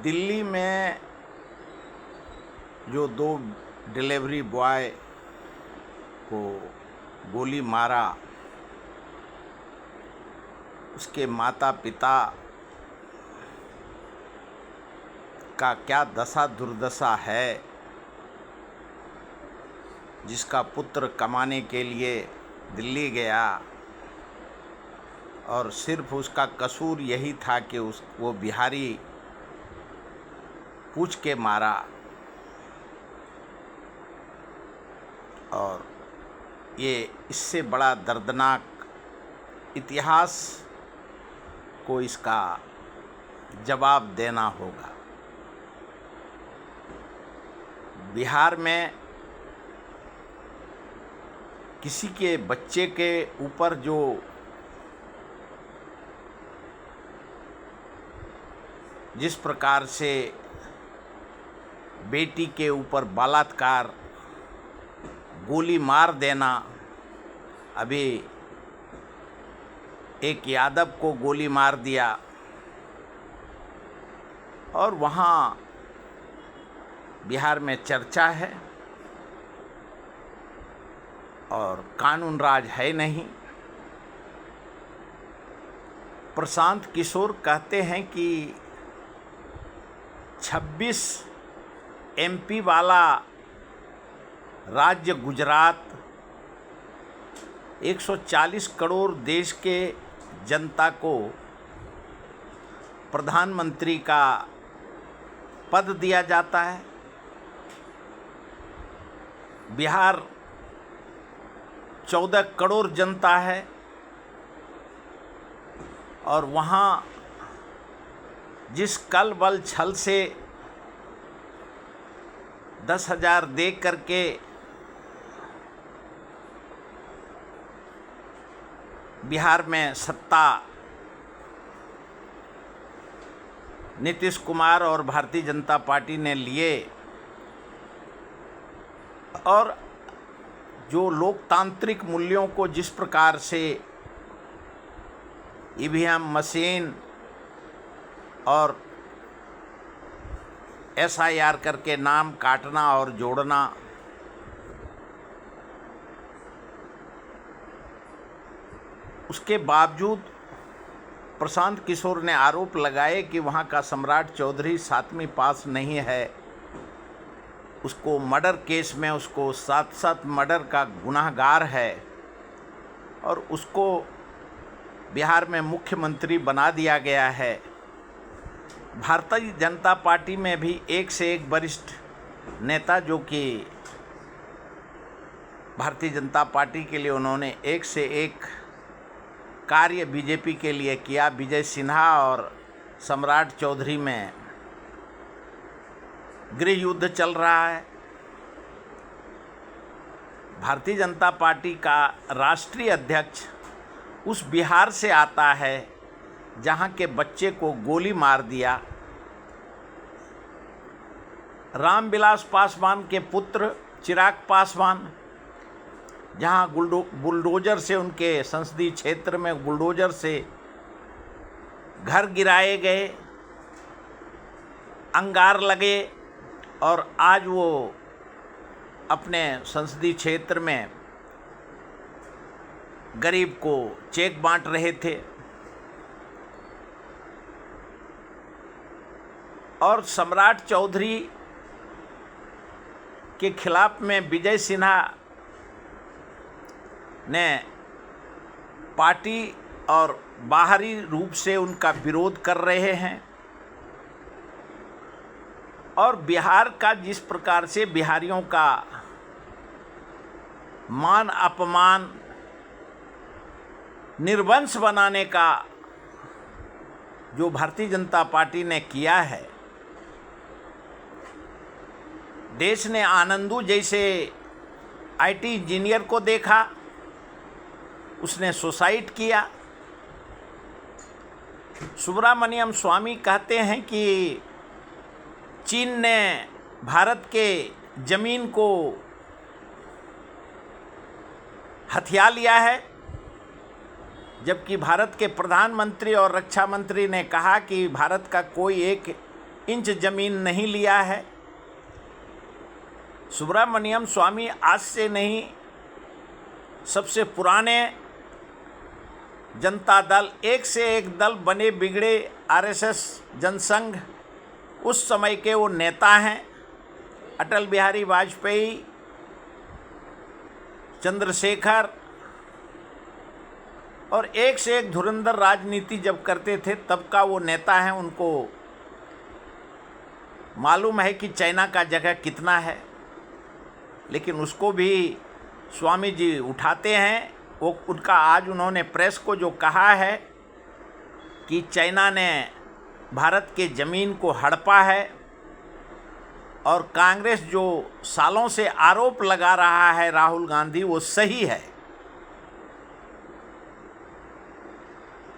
दिल्ली में जो दो डिलीवरी बॉय को गोली मारा, उसके माता पिता का क्या दशा दुर्दशा है, जिसका पुत्र कमाने के लिए दिल्ली गया और सिर्फ उसका कसूर यही था कि वो बिहारी पूछ के मारा। और ये इससे बड़ा दर्दनाक इतिहास को इसका जवाब देना होगा। बिहार में किसी के बच्चे के ऊपर जो जिस प्रकार से बेटी के ऊपर बलात्कार, गोली मार देना, अभी एक यादव को गोली मार दिया और वहाँ बिहार में चर्चा है और कानून राज है नहीं। प्रशांत किशोर कहते हैं कि 26 एमपी वाला राज्य गुजरात 140 करोड़ देश के जनता को प्रधानमंत्री का पद दिया जाता है। बिहार 14 करोड़ जनता है और वहाँ जिस कल बल छल से 10,000 दे करके बिहार में सत्ता नीतीश कुमार और भारतीय जनता पार्टी ने लिए और जो लोकतांत्रिक मूल्यों को जिस प्रकार से ईवीएम मशीन और एसआईआर करके नाम काटना और जोड़ना, उसके बावजूद प्रशांत किशोर ने आरोप लगाए कि वहाँ का सम्राट चौधरी 7वीं पास नहीं है। उसको मर्डर केस में उसको 7 मर्डर का गुनाहगार है और उसको बिहार में मुख्यमंत्री बना दिया गया है। भारतीय जनता पार्टी में भी एक से एक वरिष्ठ नेता जो कि भारतीय जनता पार्टी के लिए उन्होंने एक से एक कार्य बीजेपी के लिए किया। विजय सिन्हा और सम्राट चौधरी में गृह युद्ध चल रहा है। भारतीय जनता पार्टी का राष्ट्रीय अध्यक्ष उस बिहार से आता है जहां के बच्चे को गोली मार दिया। रामविलास पासवान के पुत्र चिराग पासवान जहां बुलडोजर से उनके संसदीय क्षेत्र में बुलडोजर से घर गिराए गए, अंगार लगे और आज वो अपने संसदीय क्षेत्र में गरीब को चेक बांट रहे थे। और सम्राट चौधरी के खिलाफ में विजय सिन्हा ने पार्टी और बाहरी रूप से उनका विरोध कर रहे हैं। और बिहार का जिस प्रकार से बिहारियों का मान अपमान निर्वंश बनाने का जो भारतीय जनता पार्टी ने किया है, देश ने आनंदू जैसे आईटी इंजीनियर को देखा, उसने सुसाइड किया। सुब्रमण्यम स्वामी कहते हैं कि चीन ने भारत के ज़मीन को हथिया लिया है, जबकि भारत के प्रधानमंत्री और रक्षा मंत्री ने कहा कि भारत का कोई एक इंच जमीन नहीं लिया है। सुब्रमण्यम स्वामी आज से नहीं, सबसे पुराने जनता दल, एक से एक दल बने बिगड़े आरएसएस जनसंघ, उस समय के वो नेता हैं। अटल बिहारी वाजपेयी, चंद्रशेखर, और एक से एक धुरंधर राजनीति जब करते थे तब का वो नेता हैं। उनको मालूम है कि चाइना का जगह कितना है, लेकिन उसको भी स्वामी जी उठाते हैं। वो उनका आज उन्होंने प्रेस को जो कहा है कि चाइना ने भारत के ज़मीन को हड़पा है, और कांग्रेस जो सालों से आरोप लगा रहा है राहुल गांधी, वो सही है।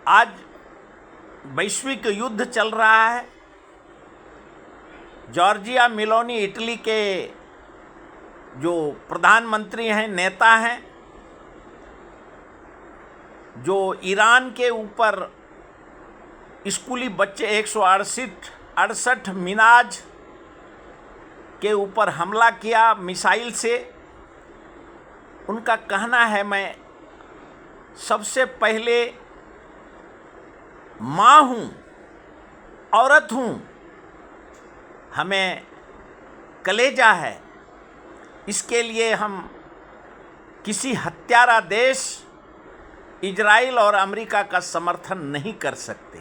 आज वैश्विक युद्ध चल रहा है। जॉर्जिया मेलोनी इटली के जो प्रधानमंत्री हैं, नेता हैं, जो ईरान के ऊपर स्कूली बच्चे 168 मिनाज के ऊपर हमला किया मिसाइल से, उनका कहना है मैं सबसे पहले माँ हूँ, औरत हूँ, हमें कलेजा है, इसके लिए हम किसी हत्यारा देश इजराइल और अमेरिका का समर्थन नहीं कर सकते,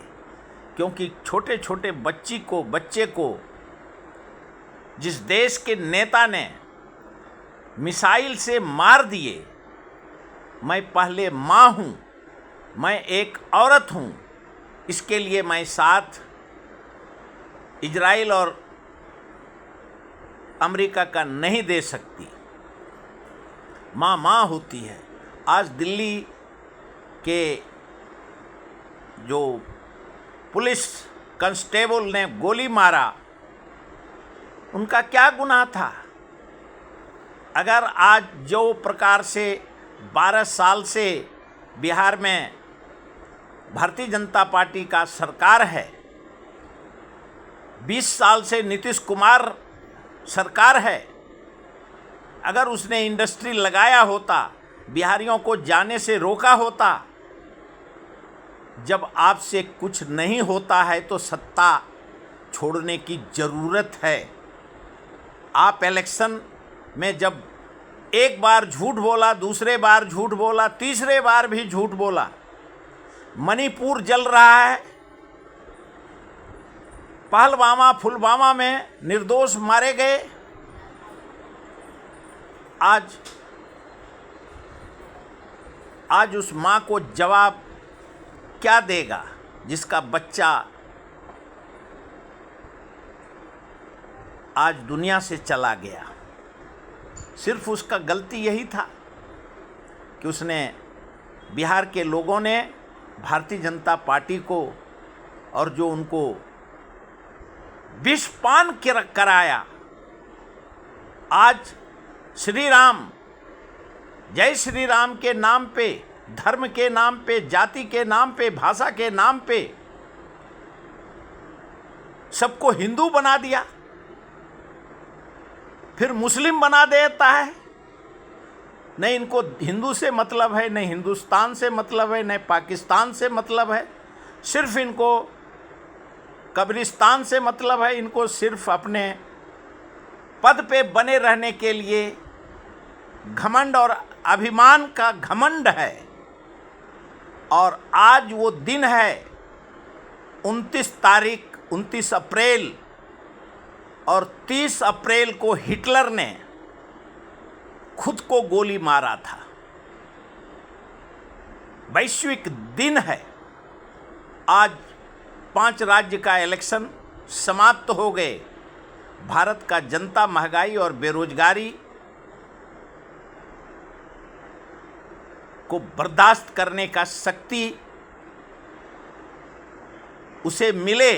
क्योंकि छोटे छोटे बच्चे को जिस देश के नेता ने मिसाइल से मार दिए, मैं पहले माँ हूँ, मैं एक औरत हूँ, इसके लिए मैं साथ इजराइल और अमेरिका का नहीं दे सकती। माँ माँ होती है। आज दिल्ली के जो पुलिस कांस्टेबल ने गोली मारा, उनका क्या गुनाह था? अगर आज जो प्रकार से 12 साल से बिहार में भारतीय जनता पार्टी का सरकार है, 20 साल से नीतीश कुमार सरकार है, अगर उसने इंडस्ट्री लगाया होता, बिहारियों को जाने से रोका होता, जब आपसे कुछ नहीं होता है तो सत्ता छोड़ने की ज़रूरत है। आप इलेक्शन में जब एक बार झूठ बोला, दूसरे बार झूठ बोला, तीसरे बार भी झूठ बोला, मणिपुर जल रहा है, पहलगाम पुलवामा में निर्दोष मारे गए, आज उस माँ को जवाब क्या देगा जिसका बच्चा आज दुनिया से चला गया? सिर्फ उसका गलती यही था कि उसने, बिहार के लोगों ने भारतीय जनता पार्टी को और जो उनको विषपान कराया, आज श्री राम, जय श्री राम के नाम पे, धर्म के नाम पे, जाति के नाम पे, भाषा के नाम पे सबको हिंदू बना दिया, फिर मुस्लिम बना देता है। नहीं इनको हिंदू से मतलब है, नहीं हिंदुस्तान से मतलब है, नहीं पाकिस्तान से मतलब है, सिर्फ इनको कब्रिस्तान से मतलब है। इनको सिर्फ अपने पद पे बने रहने के लिए घमंड और अभिमान का घमंड है। और आज वो दिन है 29 अप्रैल, और 30 अप्रैल को हिटलर ने खुद को गोली मारा था। वैश्विक दिन है। आज 5 राज्य का इलेक्शन समाप्त हो गए। भारत का जनता महंगाई और बेरोजगारी को बर्दाश्त करने का शक्ति उसे मिले।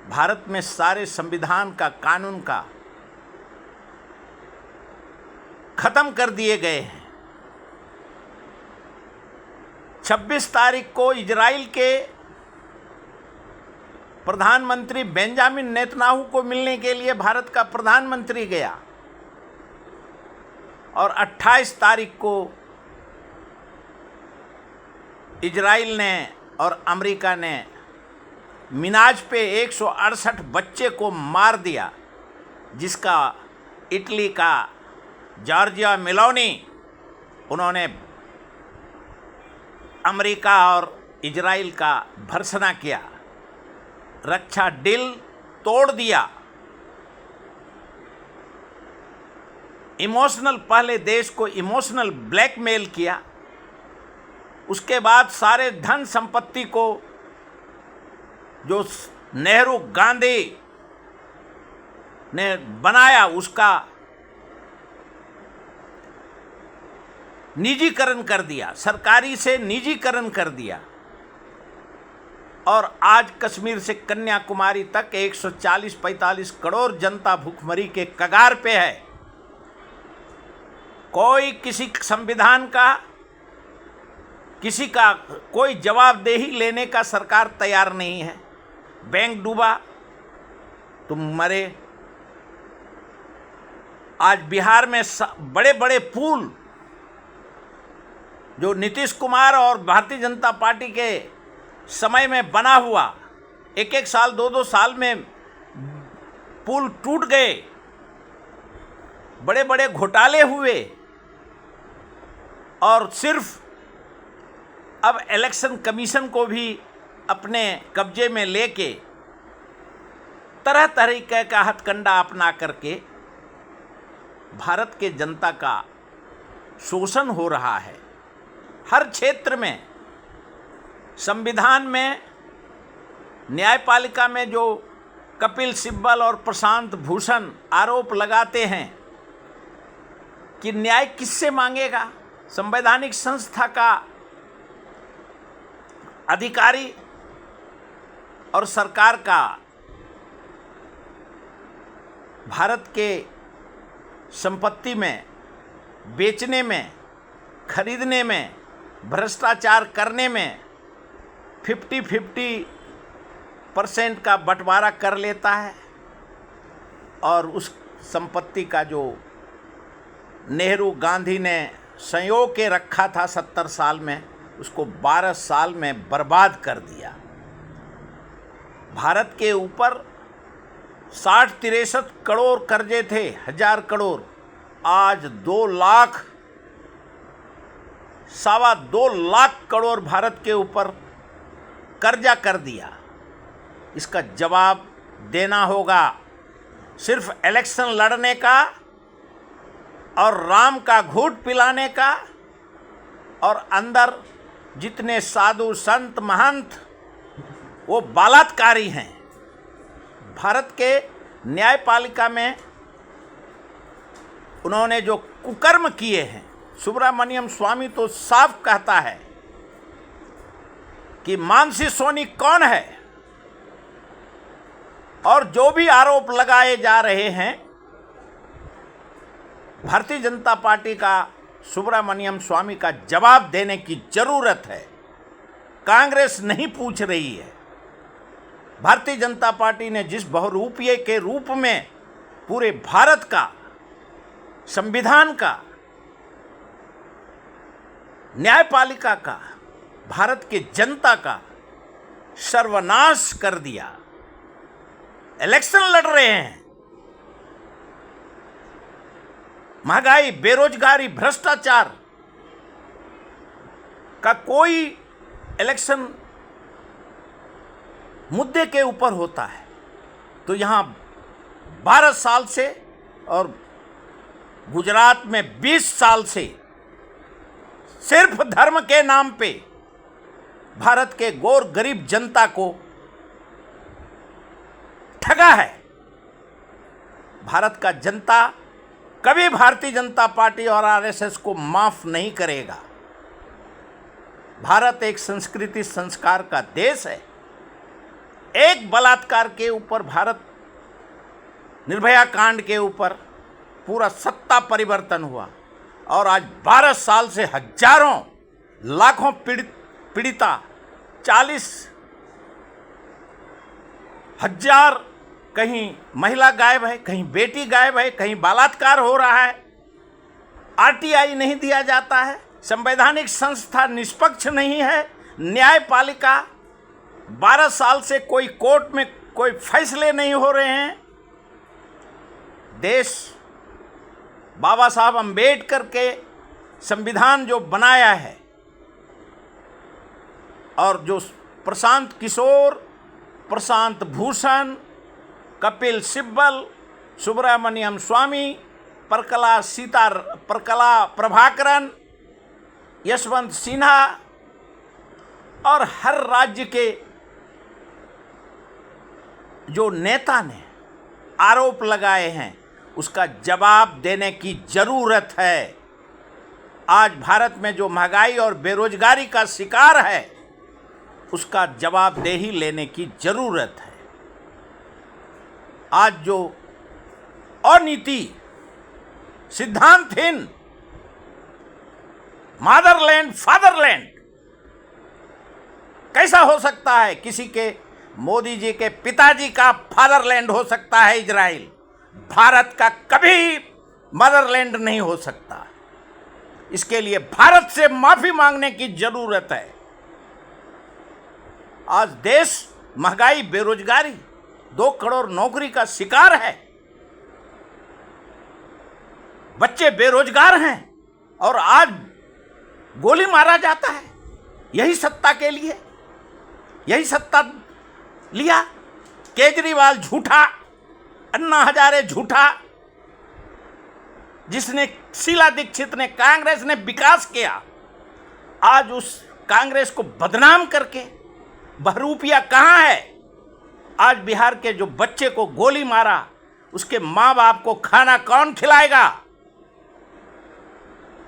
भारत में सारे संविधान का, कानून का खत्म कर दिए गए हैं। 26 तारीख को इजराइल के प्रधानमंत्री बेंजामिन नेतन्याहू को मिलने के लिए भारत का प्रधानमंत्री गया और 28 तारीख को इजराइल ने और अमेरिका ने मिनाज पे 168 बच्चे को मार दिया, जिसका इटली का जॉर्जिया मेलोनी उन्होंने अमेरिका और इजराइल का भर्त्सना किया, रक्षा डील तोड़ दिया। इमोशनल, पहले देश को इमोशनल ब्लैकमेल किया, उसके बाद सारे धन संपत्ति को जो नेहरू गांधी ने बनाया उसका निजीकरण कर दिया, सरकारी से निजीकरण कर दिया। और आज कश्मीर से कन्याकुमारी तक 140-45 करोड़ जनता भूखमरी के कगार पे है। कोई किसी संविधान का, किसी का कोई जवाबदेही लेने का सरकार तैयार नहीं है। बैंक डूबा, तुम मरे। आज बिहार में बड़े बड़े पुल जो नीतीश कुमार और भारतीय जनता पार्टी के समय में बना हुआ, एक एक साल 2-2 साल में पुल टूट गए, बड़े बड़े घोटाले हुए। और सिर्फ अब इलेक्शन कमीशन को भी अपने कब्जे में लेके तरह तरीके का हथकंडा अपना करके भारत के जनता का शोषण हो रहा है। हर क्षेत्र में, संविधान में, न्यायपालिका में जो कपिल सिब्बल और प्रशांत भूषण आरोप लगाते हैं कि न्याय किससे मांगेगा, संवैधानिक संस्था का अधिकारी और सरकार का भारत के संपत्ति में, बेचने में, खरीदने में, भ्रष्टाचार करने में 50-50% का बंटवारा कर लेता है। और उस संपत्ति का जो नेहरू गांधी ने संयोग के रखा था 70 साल में, उसको 12 साल में बर्बाद कर दिया। भारत के ऊपर 60-63 करोड़ कर्जे थे, 1000 करोड़। आज 2 लाख, 2.25 लाख करोड़ भारत के ऊपर कर्जा कर दिया। इसका जवाब देना होगा। सिर्फ इलेक्शन लड़ने का और राम का घूंट पिलाने का, और अंदर जितने साधु संत महंत वो बलात्कारी हैं। भारत के न्यायपालिका में उन्होंने जो कुकर्म किए हैं, सुब्रमण्यम स्वामी तो साफ कहता है कि मानसी सोनी कौन है। और जो भी आरोप लगाए जा रहे हैं, भारतीय जनता पार्टी का सुब्रमण्यम स्वामी का जवाब देने की जरूरत है। कांग्रेस नहीं पूछ रही है। भारतीय जनता पार्टी ने जिस बहुरूपिये के रूप में पूरे भारत का, संविधान का, न्यायपालिका का, भारत के जनता का सर्वनाश कर दिया, इलेक्शन लड़ रहे हैं। महंगाई, बेरोजगारी, भ्रष्टाचार का कोई इलेक्शन मुद्दे के ऊपर होता है तो यहाँ 12 साल से और गुजरात में 20 साल से सिर्फ धर्म के नाम पे भारत के गौर गरीब जनता को ठगा है। भारत का जनता कभी भारतीय जनता पार्टी और आरएसएस को माफ नहीं करेगा। भारत एक संस्कृति संस्कार का देश है। एक बलात्कार के ऊपर, भारत निर्भया कांड के ऊपर पूरा सत्ता परिवर्तन हुआ और आज 12 साल से हजारों लाखों पीड़िता, 40 हजार कहीं महिला गायब है, कहीं बेटी गायब है, कहीं बलात्कार हो रहा है, आरटीआई नहीं दिया जाता है, संवैधानिक संस्था निष्पक्ष नहीं है, न्यायपालिका 12 साल से कोई कोर्ट में कोई फैसले नहीं हो रहे हैं। देश बाबा साहब अंबेडकर के संविधान जो बनाया है और जो प्रशांत किशोर, प्रशांत भूषण, कपिल सिब्बल, सुब्रमण्यम स्वामी, प्रकला प्रभाकरन, यशवंत सिन्हा और हर राज्य के जो नेता ने आरोप लगाए हैं उसका जवाब देने की ज़रूरत है। आज भारत में जो महंगाई और बेरोजगारी का शिकार है उसका जवाबदेही लेने की ज़रूरत है। आज जो अनीति सिद्धांतहीन मदरलैंड फादरलैंड कैसा हो सकता है? किसी के मोदी जी के पिताजी का फादरलैंड हो सकता है इजराइल, भारत का कभी मदरलैंड नहीं हो सकता। इसके लिए भारत से माफी मांगने की जरूरत है। आज देश महंगाई, बेरोजगारी, 2 करोड़ नौकरी का शिकार है, बच्चे बेरोजगार हैं और आज गोली मारा जाता है। यही सत्ता के लिए, यही सत्ता लिया। केजरीवाल झूठा, अन्ना हजारे झूठा, जिसने शीला दीक्षित ने, कांग्रेस ने विकास किया, आज उस कांग्रेस को बदनाम करके बहरूपिया कहाँ है? आज बिहार के जो बच्चे को गोली मारा उसके माँ बाप को खाना कौन खिलाएगा?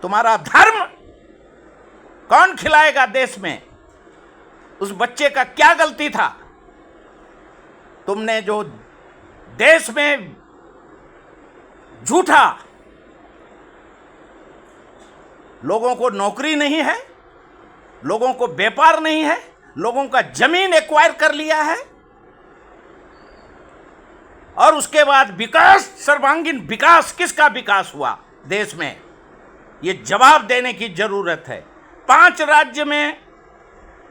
तुम्हारा धर्म कौन खिलाएगा देश में? उस बच्चे का क्या गलती था? तुमने जो देश में झूठा, लोगों को नौकरी नहीं है, लोगों को व्यापार नहीं है, लोगों का जमीन एक्वायर कर लिया है और उसके बाद विकास, सर्वांगीण विकास, किसका विकास हुआ देश में? ये जवाब देने की जरूरत है। 5 राज्य में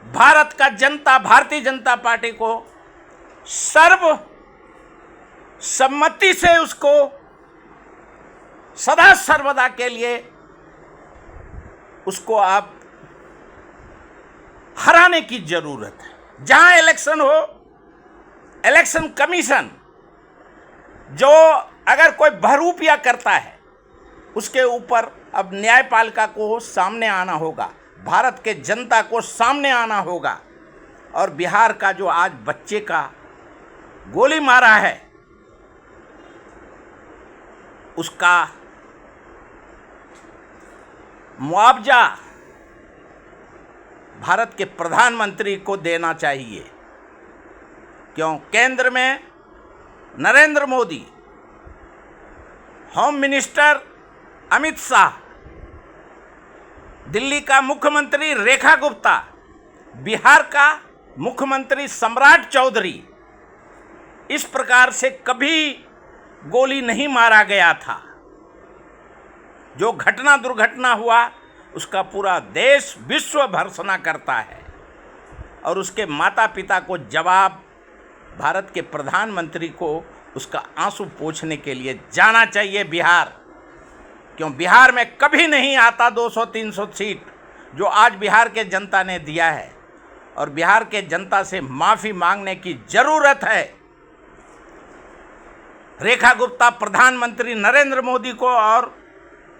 भारतीय जनता पार्टी को सर्व सम्मति से उसको सदा सर्वदा के लिए उसको आप हराने की जरूरत है। जहां इलेक्शन हो, इलेक्शन कमीशन जो अगर कोई बहरूपिया करता है उसके ऊपर अब न्यायपालिका को सामने आना होगा, भारत के जनता को सामने आना होगा। और बिहार का जो आज बच्चे का गोली मारा है उसका मुआवजा भारत के प्रधानमंत्री को देना चाहिए। क्यों? केंद्र में नरेंद्र मोदी, होम मिनिस्टर अमित शाह, दिल्ली का मुख्यमंत्री रेखा गुप्ता, बिहार का मुख्यमंत्री सम्राट चौधरी, इस प्रकार से कभी गोली नहीं मारा गया था। जो घटना दुर्घटना हुआ उसका पूरा देश विश्व भर्त्सना करता है और उसके माता पिता को जवाब भारत के प्रधानमंत्री को उसका आंसू पोंछने के लिए जाना चाहिए बिहार। क्यों? बिहार में कभी नहीं आता 200-300 सीट जो आज बिहार के जनता ने दिया है और बिहार के जनता से माफ़ी मांगने की ज़रूरत है। रेखा गुप्ता, प्रधानमंत्री नरेंद्र मोदी को और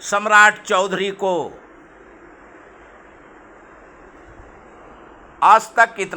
सम्राट चौधरी को। आज तक इतना